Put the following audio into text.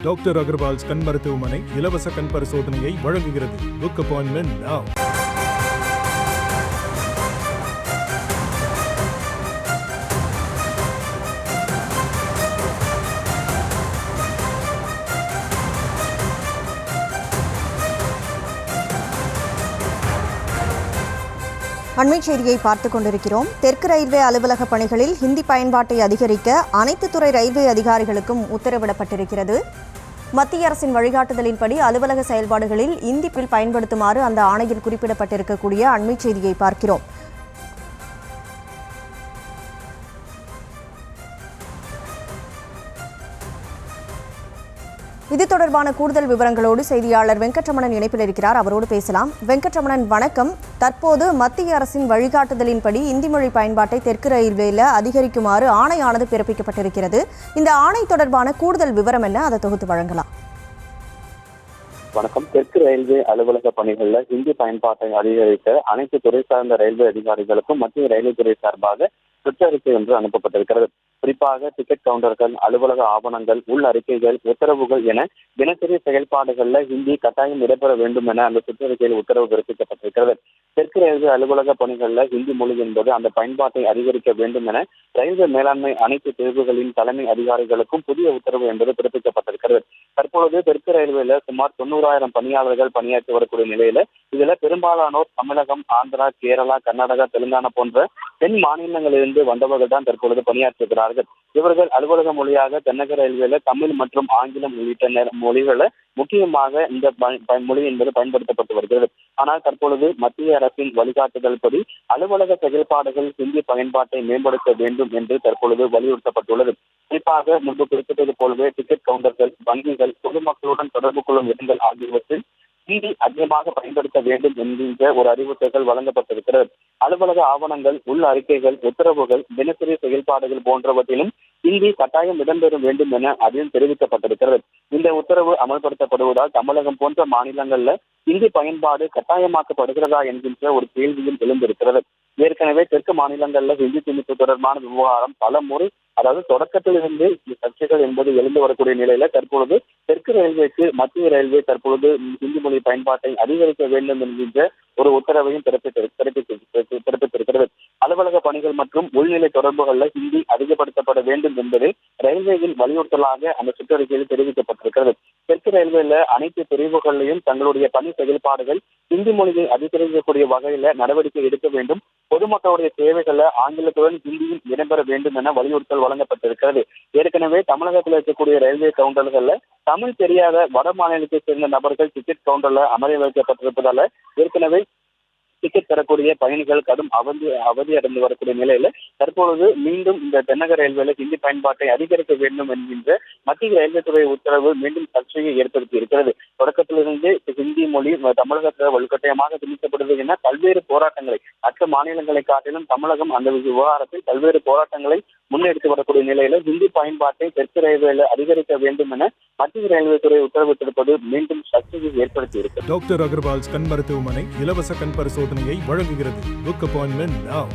Doctor Agarwal's கண் மருத்துவமனை இலவச கண் பரிசோதனையை வழங்குகிறது. Book appointment now. அண்மைச் செய்தியை பார்த்துக் கொண்டிருக்கிறோம். தெற்கு ரயில்வே அலுவலக பணிகளில் ஹிந்தி பயன்பாட்டை அதிகரிக்க அனைத்து துறை ரயில்வே அதிகாரிகளுக்கும் உத்தரவிடப்பட்டிருக்கிறது. மத்திய அரசின் வழிகாட்டுதலின்படி அலுவலக செயல்பாடுகளில் இந்தி பயன்படுத்துமாறு அந்த ஆணையில் குறிப்பிடப்பட்டிருக்கக்கூடிய அண்மைச் செய்தியை பார்க்கிறோம். இது தொடர்பான கூடுதல் விவரங்களோடு செய்தியாளர் வெங்கட்ரமணன் இணைப்பில் இருக்கிறார். அவரோடு பேசலாம். வெங்கட்ரமணன், வணக்கம். தற்போது மத்திய அரசின் வழிகாட்டுதலின்படி இந்தி மொழி பயன்பாட்டை தெற்கு ரயில்வேல அதிகரிக்குமாறு ஆணையானது பிறப்பிக்கப்பட்டிருக்கிறது. இந்த ஆணை தொடர்பான கூடுதல் விவரம் என்ன, அதை தொகுத்து வழங்கலாம். வணக்கம். தெற்கு ரயில்வே அலுவலக பணிகளில் ஹிந்தி பயன்பாட்டை அதிகரிக்க அனைத்து துறை சார்ந்த ரயில்வே அதிகாரிகளுக்கும் மத்திய ரயில்வே துறை சார்பாக சுற்றறிக்கை ஒன்று அனுப்பப்பட்டிருக்கிறது. குறிப்பாக டிக்கெட் கவுண்டர்கள், அலுவலக ஆவணங்கள், உள் அறிக்கைகள், உத்தரவுகள் என தினசரி செயல்பாடுகளில் ஹிந்தி கட்டாயம் இடம்பெற வேண்டும் என அந்த சுற்றறிக்கையில் உத்தரவு பிறப்பிக்கப்பட்டிருக்கிறது. தெற்கு ரயில்வே அலுவலக பணிகளில் ஹிந்தி மொழி என்பது அந்த பயன்பாட்டை அதிகரிக்க வேண்டும் என ரயில்வே மேலாண்மை அனைத்து பிரிவுகளின் தலைமை அதிகாரிகளுக்கும் புதிய உத்தரவு என்பது பிறப்பிக்கப்பட்டிருக்கிறது. தற்பொழுது தெற்கு ரயில்வேல சுமார் 90,000 பணியாளர்கள் பணியாற்றி வரக்கூடிய நிலையில இதுல பெரும்பாலானோர் தமிழகம், ஆந்திரா, கேரளா, கர்நாடகா, தெலுங்கானா போன்ற தென் மாநிலங்களிலிருந்து வந்தவர்கள் தான் தற்பொழுது பணியாற்றுகிறார்கள். இவர்கள் அலுவலக மொழியாக தென்னக ரயில்வேல தமிழ் மற்றும் ஆங்கிலம் உள்ளிட்ட மொழிகளை முக்கியமாக இந்த மொழி என்பது பயன்படுத்தப்பட்டு வருகிறது. ஆனால் தற்பொழுது மத்திய அரசின் வழிகாட்டுதல் படி அலுவலக செயல்பாடுகள் ஹிந்தி பயன்பாட்டை மேம்படுத்த வேண்டும் என்று தற்பொழுது வலியுறுத்தப்பட்டுள்ளது. குறிப்பாக முன்பு குறிப்பிட்டது போலவே டிக்கெட் கவுண்டர்கள், வங்கிகள், பொதுமக்களுடன் தொடர்பு கொள்ளும் இடங்கள் ஆகியவற்றில் ஹிந்தி அதிகமாக பயன்படுத்த வேண்டும் என்கின்ற ஒரு அறிவுறுத்தல் வழங்கப்பட்டிருக்கிறது. அலுவலக ஆவணங்கள், உள் அறிக்கைகள், உத்தரவுகள், தினசரி செயல்பாடுகள் போன்றவற்றிலும் ஹிந்தி கட்டாயம் இடம்பெற வேண்டும் என அதில் தெரிவிக்கப்பட்டிருக்கிறது. இந்த உத்தரவு அமல்படுத்தப்படுவதால் தமிழகம் போன்ற மாநிலங்கள்ல ஹிந்தி பயன்பாடு கட்டாயமாக்கப்படுகிறதா என்கின்ற ஒரு கேள்வியும் எழுந்திருக்கிறது. ஏற்கனவே தெற்கு மாநிலங்கள்ல ஹிந்தி திணிப்பு தொடர்பான விவகாரம் பல முறை, அதாவது தொடக்கத்திலிருந்து சர்ச்சைகள் என்பது எழுந்து வரக்கூடிய நிலையில தற்பொழுது தெற்கு ரயில்வேக்கு மத்திய ரயில்வே தற்பொழுது ஹிந்தி மொழி பயன்பாட்டை அதிகரிக்க வேண்டும் என்கின்ற ஒரு உத்தரவையும் பிறப்பித்திருக்கிறது. அலுவலக பணிகள் மற்றும் உள்நிலை தொடர்புகளில் ஹிந்தி அதிகப்படுத்தப்பட வேண்டும் என்பது ரயில்வேயின் வலியுறுத்தலாக அந்த சுற்றறிக்கையில் தெரிவிக்கப்பட்டிருக்கிறது. தெற்கு ரயில்வேல அனைத்து பிரிவுகளிலையும் தங்களுடைய பணி செயல்பாடுகள் ஹிந்தி மொழியை அதிகரிக்கக்கூடிய வகையில நடவடிக்கை எடுக்க வேண்டும். பொதுமக்களுடைய தேவைகளை ஆங்கிலத்துடன் ஹிந்தியில் இடம்பெற வேண்டும் என வலியுறுத்தல் வழங்கப்பட்டிருக்கிறது. ஏற்கனவே தமிழகத்தில் இருக்கக்கூடிய ரயில்வே கவுண்டர்கள்ல தமிழ் தெரியாத வட மாநிலத்தை சேர்ந்த நபர்கள் டிக்கெட் கவுண்டர்ல அமர வைக்கப்பட்டிருப்பதால ஏற்கனவே டிக்கெட் தரக்கூடிய பயணிகள் கடும் அவதி அடைந்து வரக்கூடிய நிலையில தற்பொழுது மீண்டும் இந்த தென்னக ரயில்வேல ஹிந்தி பயன்பாட்டை அதிகரிக்க வேண்டும் என்கின்ற மத்திய ரயில்வே துறை உத்தரவு மீண்டும் சர்ச்சையை ஏற்படுத்தி இருக்கிறது. தொடக்கத்திலிருந்து ஹிந்தி மொழி தமிழகத்தில் வலுக்கட்டாயமாக திணிக்கப்படுவது என பல்வேறு போராட்டங்களை மற்ற மாநிலங்களை காட்டிலும் தமிழகம் அந்த விவகாரத்தில் பல்வேறு போராட்டங்களை முன்னெடுத்து வரக்கூடிய நிலையில ஹிந்தி பயன்பாட்டை தெற்கு ரயில்வேல அதிகரிக்க வேண்டும் என மத்திய ரயில்வே துறை உத்தரவிட்டிருப்பது மீண்டும் சர்ச்சையை ஏற்படுத்தி இருக்கிறது. டாக்டர் அகர்வால்ஸ் கண் மருத்துவமனை இலவச கண் பரிசோதனையை வழங்குகிறது. Book appointment now.